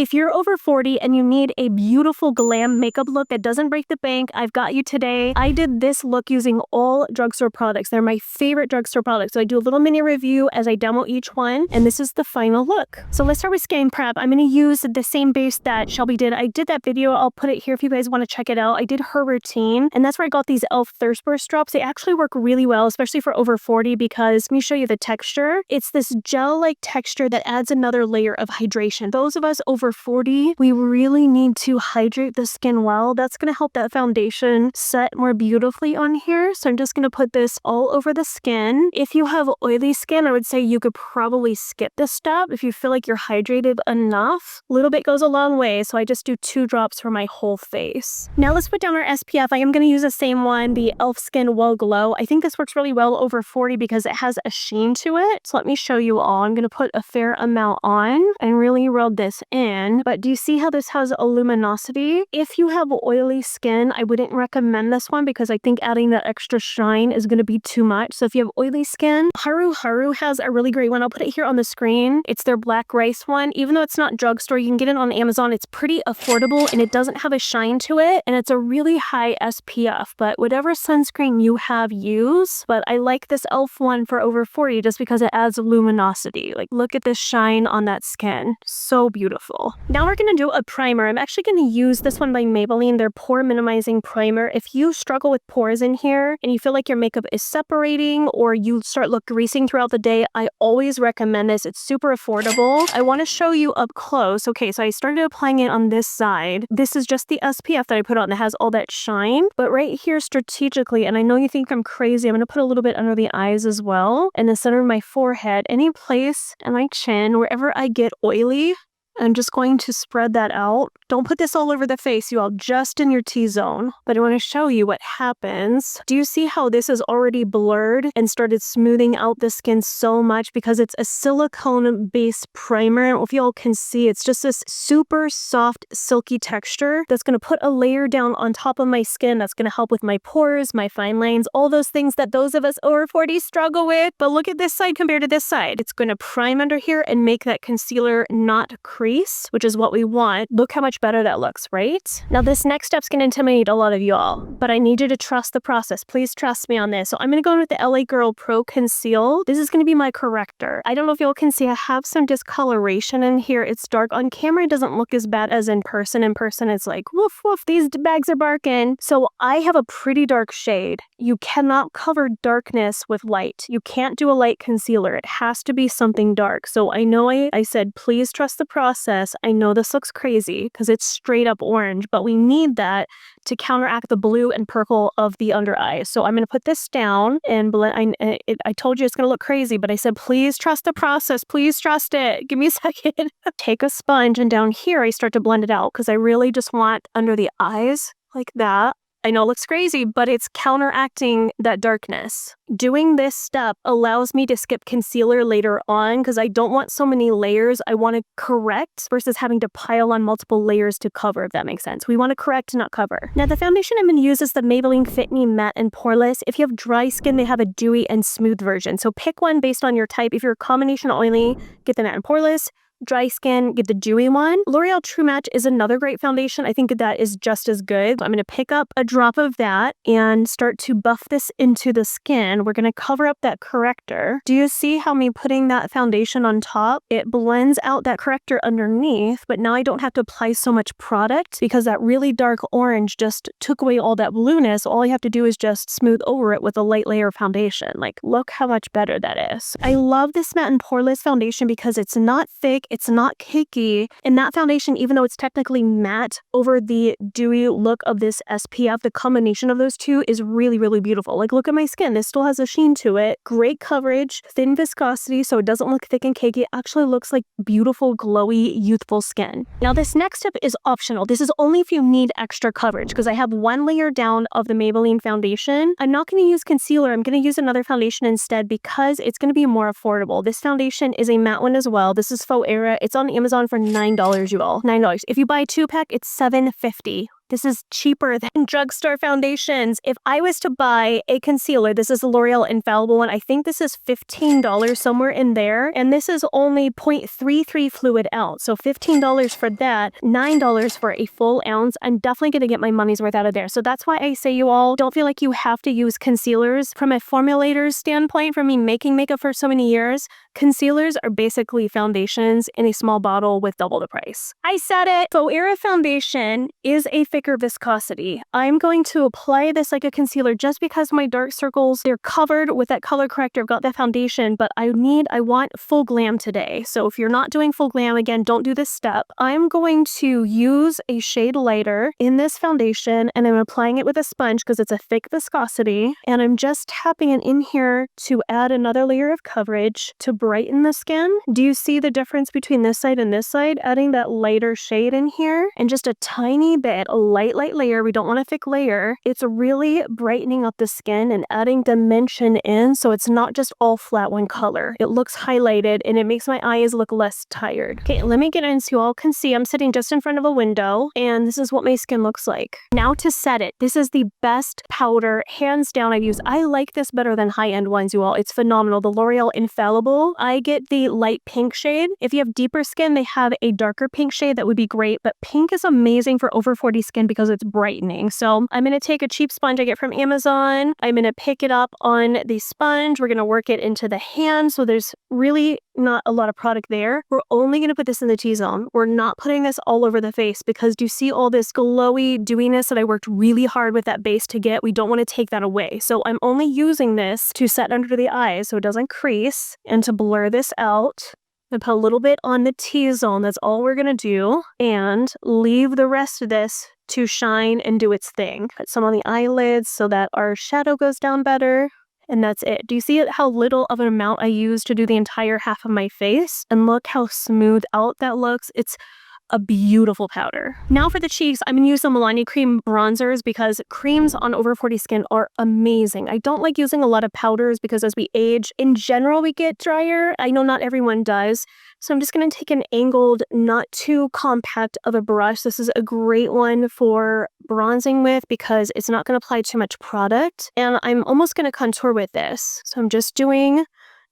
If you're over 40 and you need a beautiful glam makeup look that doesn't break the bank, I've got you today. I did this look using all drugstore products. They're my favorite drugstore products. So I do a little mini review as I demo each one, and this is the final look. So let's start with skin prep. I'm going to use the same base that Shelby did. I did that video. I'll put it here if you guys want to check it out. I did her routine, and that's where I got these e.l.f. Thirst Burst drops. They actually work really well, especially for over 40, because let me show you the texture. It's this gel-like texture that adds another layer of hydration. Those of us over 40, we really need to hydrate the skin well. That's going to help that foundation set more beautifully on here. So I'm just going to put this all over the skin. If you have oily skin, I would say you could probably skip this step if you feel like you're hydrated enough. A little bit goes a long way, so I just do 2 drops for my whole face. Now let's put down our SPF. I am going to use the same one, the e.l.f. Skin Well Glow. I think this works really well over 40 because it has a sheen to it. So let me show you all. I'm going to put a fair amount on and really rub this in. But do you see how this has a luminosity? If you have oily skin, I wouldn't recommend this one because I think adding that extra shine is going to be too much. So if you have oily skin, Haru has a really great one. I'll put it here on the screen. It's their black rice one. Even though it's not drugstore, you can get it on Amazon. It's pretty affordable and it doesn't have a shine to it. And it's a really high SPF, but whatever sunscreen you have, use. But I like this e.l.f. one for over 40 just because it adds luminosity. Like, look at this shine on that skin. So beautiful. Now we're going to do a primer. I'm actually going to use this one by Maybelline, their Pore Minimizing Primer. If you struggle with pores in here and you feel like your makeup is separating or you start look greasing throughout the day, I always recommend this. It's super affordable. I want to show you up close. Okay, so I started applying it on this side. This is just the SPF that I put on that has all that shine. But right here strategically, and I know you think I'm crazy, I'm going to put a little bit under the eyes as well, and the center of my forehead, any place, and my chin, wherever I get oily. I'm just going to spread that out. Don't put this all over the face, you all, just in your T-zone. But I want to show you what happens. Do you see how this is already blurred and started smoothing out the skin so much because it's a silicone-based primer? I don't know if you all can see, it's just this super soft, silky texture that's going to put a layer down on top of my skin that's going to help with my pores, my fine lines, all those things that those of us over 40 struggle with. But look at this side compared to this side. It's going to prime under here and make that concealer not crease, which is what we want. Look how much better that looks, right? Now this next step's gonna intimidate a lot of y'all, but I need you to trust the process. Please trust me on this. So I'm gonna go in with the LA Girl Pro Conceal. This is gonna be my corrector. I don't know if y'all can see, I have some discoloration in here. It's dark. On camera, it doesn't look as bad as in person. In person, it's like, woof, woof, these bags are barking. So I have a pretty dark shade. You cannot cover darkness with light. You can't do a light concealer. It has to be something dark. So I know I said, please trust the process. I know this looks crazy because it's straight up orange, but we need that to counteract the blue and purple of the under eye. So I'm going to put this down and blend. I told you it's going to look crazy, but I said, please trust the process. Please trust it. Give me a second. Take a sponge, and down here I start to blend it out because I really just want under the eyes like that. I know it looks crazy, but it's counteracting that darkness. Doing this step allows me to skip concealer later on because I don't want so many layers. I want to correct versus having to pile on multiple layers to cover, if that makes sense. We want to correct, not cover. Now the foundation I'm going to use is the Maybelline Fit Me Matte and Poreless. If you have dry skin, they have a dewy and smooth version. So pick one based on your type. If you're a combination oily, get the matte and poreless. Dry skin, get the dewy one. L'Oreal True Match is another great foundation. I think that is just as good. I'm going to pick up a drop of that and start to buff this into the skin. We're going to cover up that corrector. Do you see how me putting that foundation on top, it blends out that corrector underneath, but now I don't have to apply so much product because that really dark orange just took away all that blueness. All I have to do is just smooth over it with a light layer of foundation. Like, look how much better that is. I love this matte and poreless foundation because it's not thick. It's not cakey, and that foundation, even though it's technically matte over the dewy look of this SPF, the combination of those two is really, really beautiful. Like, look at my skin. This still has a sheen to it. Great coverage, thin viscosity, so it doesn't look thick and cakey. It actually looks like beautiful, glowy, youthful skin. Now, this next step is optional. This is only if you need extra coverage because I have one layer down of the Maybelline foundation. I'm not going to use concealer. I'm going to use another foundation instead because it's going to be more affordable. This foundation is a matte one as well. This is Faux Era. It's on Amazon for $9, you all. $9. If you buy a 2-pack, it's $7.50. This is cheaper than drugstore foundations. If I was to buy a concealer, this is the L'Oreal Infallible one. I think this is $15 somewhere in there. And this is only 0.33 fluid ounce. So $15 for that, $9 for a full ounce. I'm definitely going to get my money's worth out of there. So that's why I say you all don't feel like you have to use concealers. From a formulator's standpoint, from me making makeup for so many years, concealers are basically foundations in a small bottle with double the price. I said it! Faux Era foundation is a thicker viscosity. I'm going to apply this like a concealer just because my dark circles, they're covered with that color corrector. I've got that foundation, but I want full glam today. So if you're not doing full glam, again, don't do this step. I'm going to use a shade lighter in this foundation and I'm applying it with a sponge because it's a thick viscosity. And I'm just tapping it in here to add another layer of coverage to brighten the skin. Do you see the difference between this side and this side? Adding that lighter shade in here and just a tiny bit, a light layer. We don't want a thick layer. It's really brightening up the skin and adding dimension in so it's not just all flat one color. It looks highlighted and it makes my eyes look less tired. Okay, let me get in so you all can see. I'm sitting just in front of a window and this is what my skin looks like. Now to set it. This is the best powder, hands down, I've used. I like this better than high-end ones, you all. It's phenomenal. The L'Oreal Infallible. I get the light pink shade. If you have deeper skin, they have a darker pink shade that would be great, but pink is amazing for over 40 skin because it's brightening. So I'm going to take a cheap sponge I get from Amazon. I'm going to pick it up on the sponge. We're going to work it into the hand. So there's really not a lot of product there. We're only going to put this in the T-zone. We're not putting this all over the face because do you see all this glowy dewiness that I worked really hard with that base to get? We don't want to take that away. So I'm only using this to set under the eyes so it doesn't crease and to blur this out. I put a little bit on the T-zone. That's all we're going to do. And leave the rest of this to shine and do its thing. Put some on the eyelids so that our shadow goes down better. And that's it. Do you see how little of an amount I use to do the entire half of my face? And look how smooth out that looks. It's a beautiful powder. Now for the cheeks, I'm going to use the Milani Cream bronzers because creams on over 40 skin are amazing. I don't like using a lot of powders because as we age, in general, we get drier. I know not everyone does. So I'm just going to take an angled, not too compact of a brush. This is a great one for bronzing with because it's not going to apply too much product. And I'm almost going to contour with this. So I'm just doing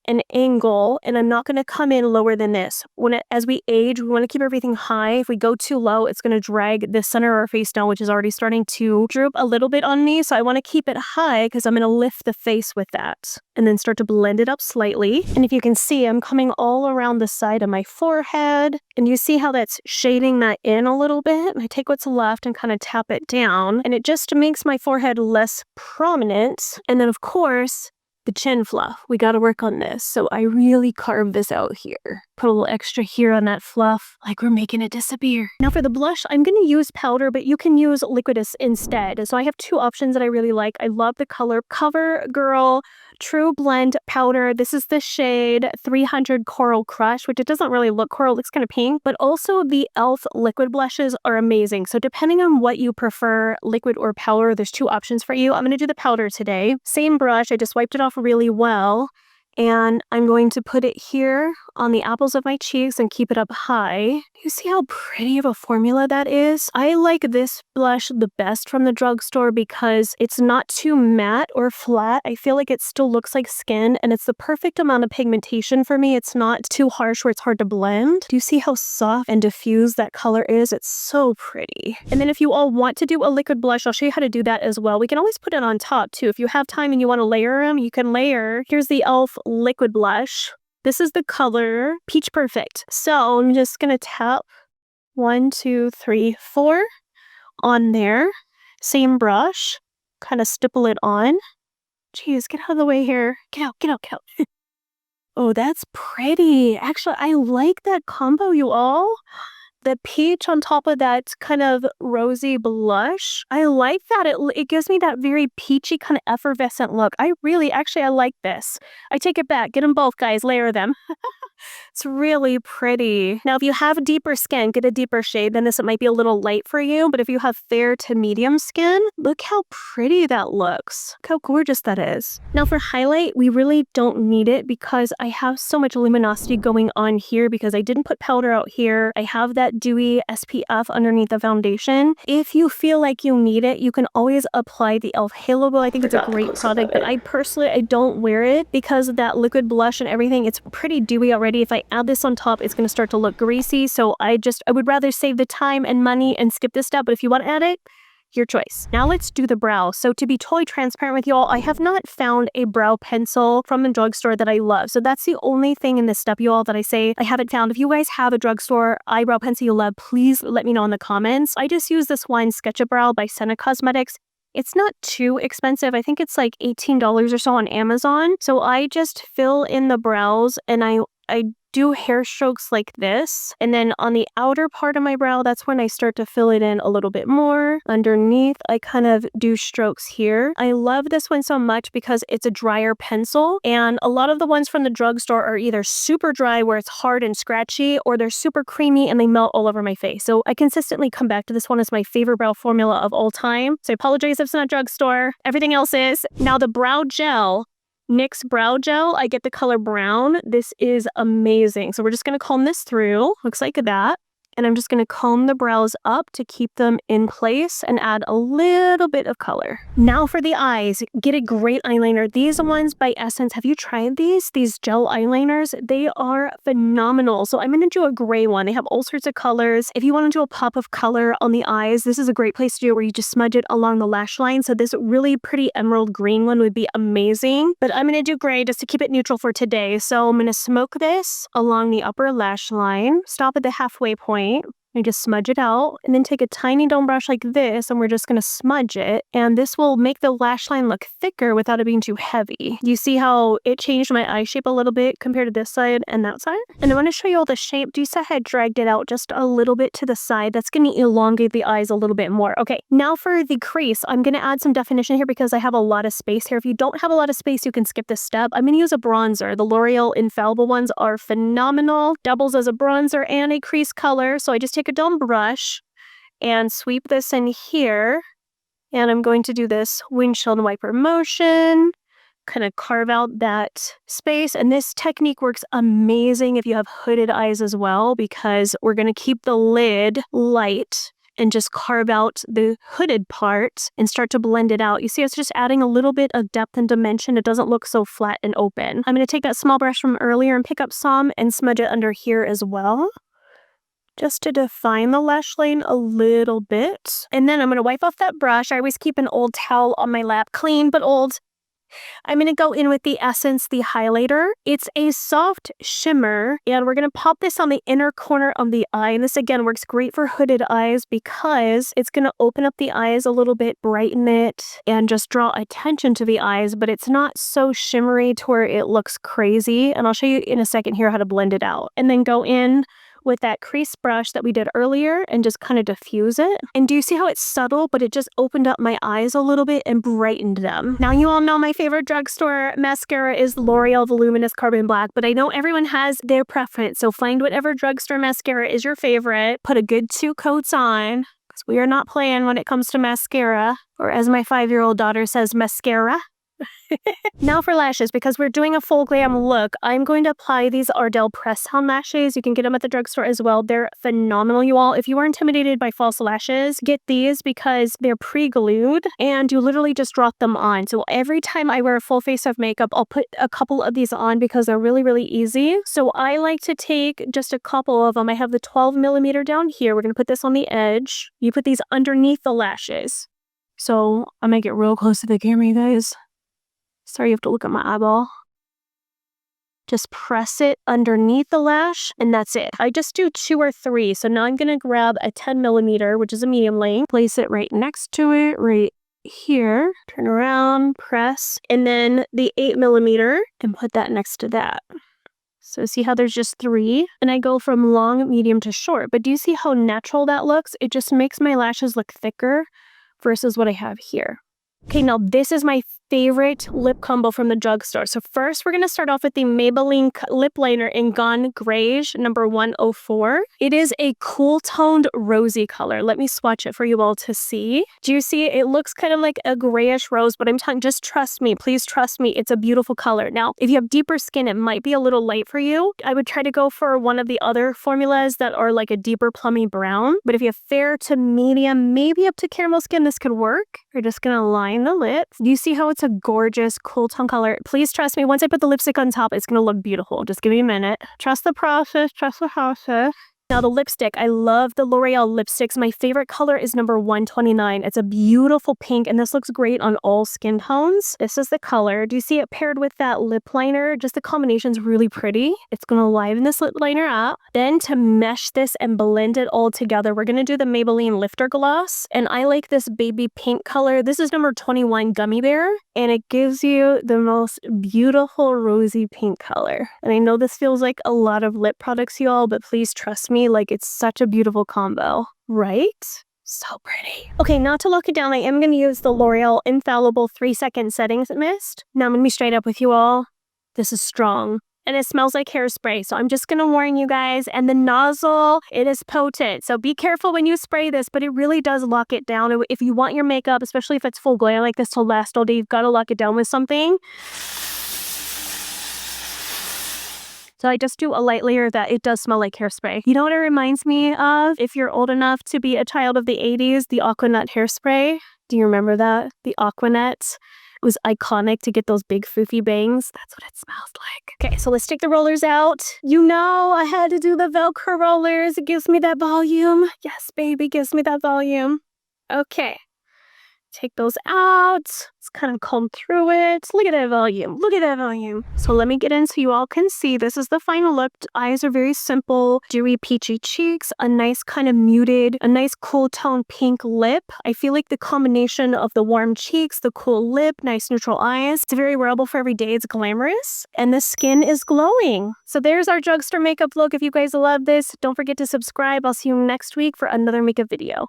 an angle and I'm not going to come in lower than this. As we age, we want to keep everything high. If we go too low, it's going to drag the center of our face down, which is already starting to droop a little bit on me. So I want to keep it high because I'm going to lift the face with that and then start to blend it up slightly. And if you can see, I'm coming all around the side of my forehead and you see how that's shading that in a little bit. And I take what's left and kind of tap it down and it just makes my forehead less prominent. And then of course, the chin fluff. We got to work on this. So I really carve this out here. Put a little extra here on that fluff, like we're making it disappear. Now for the blush, I'm going to use powder, but you can use liquidus instead. So I have two options that I really like. I love the color CoverGirl True Blend Powder. This is the shade 300 Coral Crush, which it doesn't really look coral, it looks kind of pink, but also the e.l.f. liquid blushes are amazing. So depending on what you prefer, liquid or powder, there's two options for you. I'm going to do the powder today. Same brush, I just wiped it off really well. And I'm going to put it here on the apples of my cheeks and keep it up high. You see how pretty of a formula that is? I like this blush the best from the drugstore because it's not too matte or flat. I feel like it still looks like skin and it's the perfect amount of pigmentation for me. It's not too harsh where it's hard to blend. Do you see how soft and diffused that color is? It's so pretty. And then if you all want to do a liquid blush, I'll show you how to do that as well. We can always put it on top too. If you have time and you want to layer them, you can layer. Here's the e.l.f. liquid blush. This is the color Peach Perfect. So I'm just going to tap 1, 2, 3, 4 on there. Same brush. Kind of stipple it on. Jeez, get out of the way here. Get out, get out, get out. Oh, that's pretty. Actually, I like that combo, you all. The peach on top of that kind of rosy blush. I like that. It gives me that very peachy kind of effervescent look. I like this. I take it back. Get them both, guys. Layer them. It's really pretty. Now, if you have deeper skin, get a deeper shade. Then this might be a little light for you. But if you have fair to medium skin, look how pretty that looks. Look how gorgeous that is. Now, for highlight, we really don't need it because I have so much luminosity going on here because I didn't put powder out here. I have that dewy SPF underneath the foundation. If you feel like you need it, you can always apply the e.l.f. Halo Glow. I think it's a great product, but I personally don't wear it because of that liquid blush and everything. It's pretty dewy already. If I add this on top, it's going to start to look greasy. So I would rather save the time and money and skip this step. But if you want to add it, your choice. Now let's do the brow. So to be totally transparent with y'all, I have not found a brow pencil from the drugstore that I love. So that's the only thing in this step, y'all, that I say I haven't found. If you guys have a drugstore eyebrow pencil you love, please let me know in the comments. I just use this one, Sketchup Brow by Senna Cosmetics. It's not too expensive. I think it's like $18 or so on Amazon. So I just fill in the brows and I do hair strokes like this. And then on the outer part of my brow, that's when I start to fill it in a little bit more. Underneath, I kind of do strokes here. I love this one so much because it's a drier pencil. And a lot of the ones from the drugstore are either super dry where it's hard and scratchy, or they're super creamy and they melt all over my face. So I consistently come back to this one as my favorite brow formula of all time. So I apologize if it's not drugstore. Everything else is. Now the brow gel, NYX Brow Gel, I get the color brown. This is amazing. So we're just going to comb this through. Looks like that. And I'm just going to comb the brows up to keep them in place and add a little bit of color. Now for the eyes, get a great eyeliner. These ones by Essence, have you tried these? These gel eyeliners, they are phenomenal. So I'm going to do a gray one. They have all sorts of colors. If you want to do a pop of color on the eyes, this is a great place to do it where you just smudge it along the lash line. So this really pretty emerald green one would be amazing. But I'm going to do gray just to keep it neutral for today. So I'm going to smoke this along the upper lash line, stop at the halfway point. And just smudge it out, and then take a tiny dome brush like this, and we're just going to smudge it, and this will make the lash line look thicker without it being too heavy. You see how it changed my eye shape a little bit compared to this side and that side? And I want to show you all the shape. Do you see how I dragged it out just a little bit to the side? That's going to elongate the eyes a little bit more. Okay, now for the crease, I'm going to add some definition here because I have a lot of space here. If you don't have a lot of space, you can skip this step. I'm going to use a bronzer. The L'Oreal Infallible ones are phenomenal. Doubles as a bronzer and a crease color. So I just take a dumb brush and sweep this in here, and I'm going to do this windshield wiper motion, kind of carve out that space. And this technique works amazing if you have hooded eyes as well, because we're going to keep the lid light and just carve out the hooded part and start to blend it out. You see, it's just adding a little bit of depth and dimension. It doesn't look so flat and open. I'm going to take that small brush from earlier and pick up some and smudge it under here as well, just to define the lash line a little bit. And then I'm going to wipe off that brush. I always keep an old towel on my lap, clean but old. I'm going to go in with the Essence, the highlighter. It's a soft shimmer, and we're going to pop this on the inner corner of the eye. And this, again, works great for hooded eyes because it's going to open up the eyes a little bit, brighten it, and just draw attention to the eyes, but it's not so shimmery to where it looks crazy. And I'll show you in a second here how to blend it out. And then go in with that crease brush that we did earlier and just kind of diffuse it. And do you see how it's subtle, but it just opened up my eyes a little bit and brightened them. Now you all know my favorite drugstore mascara is L'Oreal Voluminous Carbon Black, but I know everyone has their preference. So find whatever drugstore mascara is your favorite, put a good 2 coats on, because we are not playing when it comes to mascara, or as my 5-year-old daughter says, mascara. Now for lashes, because we're doing a full glam look, I'm going to apply these Ardell press-on lashes. You can get them at the drugstore as well. They're phenomenal, you all. If you are intimidated by false lashes, get these because they're pre-glued and you literally just drop them on. So every time I wear a full face of makeup, I'll put a couple of these on because they're really, really easy. So I like to take just a couple of them. I have the 12mm down here. We're going to put this on the edge. You put these underneath the lashes. So I'm going to get real close to the camera, you guys. Sorry, you have to look at my eyeball. Just press it underneath the lash, and that's it. I just do 2 or 3. So now I'm going to grab a 10mm, which is a medium length, place it right next to it, right here, turn around, press, and then the 8mm, and put that next to that. So see how there's just 3? And I go from long, medium to short. But do you see how natural that looks? It just makes my lashes look thicker versus what I have here. Okay, now this is my favorite lip combo from the drugstore. So first, we're going to start off with the Maybelline lip liner in Gone Greige number 104. It is a cool-toned rosy color. Let me swatch it for you all to see. Do you see? It looks kind of like a grayish rose, but I'm telling you, just trust me. Please trust me. It's a beautiful color. Now, if you have deeper skin, it might be a little light for you. I would try to go for one of the other formulas that are like a deeper plummy brown. But if you have fair to medium, maybe up to caramel skin, this could work. We're just going to line the lips. Do you see how it's a gorgeous, cool tone color? Please trust me. Once I put the lipstick on top, it's going to look beautiful. Just give me a minute. Trust the process. Trust the process. Now the lipstick, I love the L'Oreal lipsticks. My favorite color is number 129. It's a beautiful pink, and this looks great on all skin tones. This is the color. Do you see it paired with that lip liner? Just the combination's really pretty. It's going to liven this lip liner up. Then to mesh this and blend it all together, we're going to do the Maybelline Lifter Gloss, and I like this baby pink color. This is number 21 Gummy Bear, and it gives you the most beautiful rosy pink color. And I know this feels like a lot of lip products, y'all, but please trust me. Like, it's such a beautiful combo, right? So pretty. Okay, now to lock it down, I am going to use the L'Oreal Infallible 3-Second Settings Mist. Now I'm going to be straight up with you all. This is strong. And it smells like hairspray, so I'm just going to warn you guys. And the nozzle, it is potent. So be careful when you spray this, but it really does lock it down. If you want your makeup, especially if it's full glare like this, to last all day, you've got to lock it down with something. So I just do a light layer that it does smell like hairspray. You know what it reminds me of? If you're old enough to be a child of the 80s, the Aquanet hairspray. Do you remember that? The Aquanet. It was iconic to get those big foofy bangs. That's what it smells like. Okay, so let's take the rollers out. You know I had to do the Velcro rollers. It gives me that volume. Yes, baby, gives me that volume. Okay. Take those out. Let's kind of comb through it. Look at that volume. Look at that volume. So let me get in so you all can see. This is the final look. Eyes are very simple. Dewy peachy cheeks. A nice kind of muted, a nice cool tone pink lip. I feel like the combination of the warm cheeks, the cool lip, nice neutral eyes. It's very wearable for every day. It's glamorous. And the skin is glowing. So there's our drugstore makeup look. If you guys love this, don't forget to subscribe. I'll see you next week for another makeup video.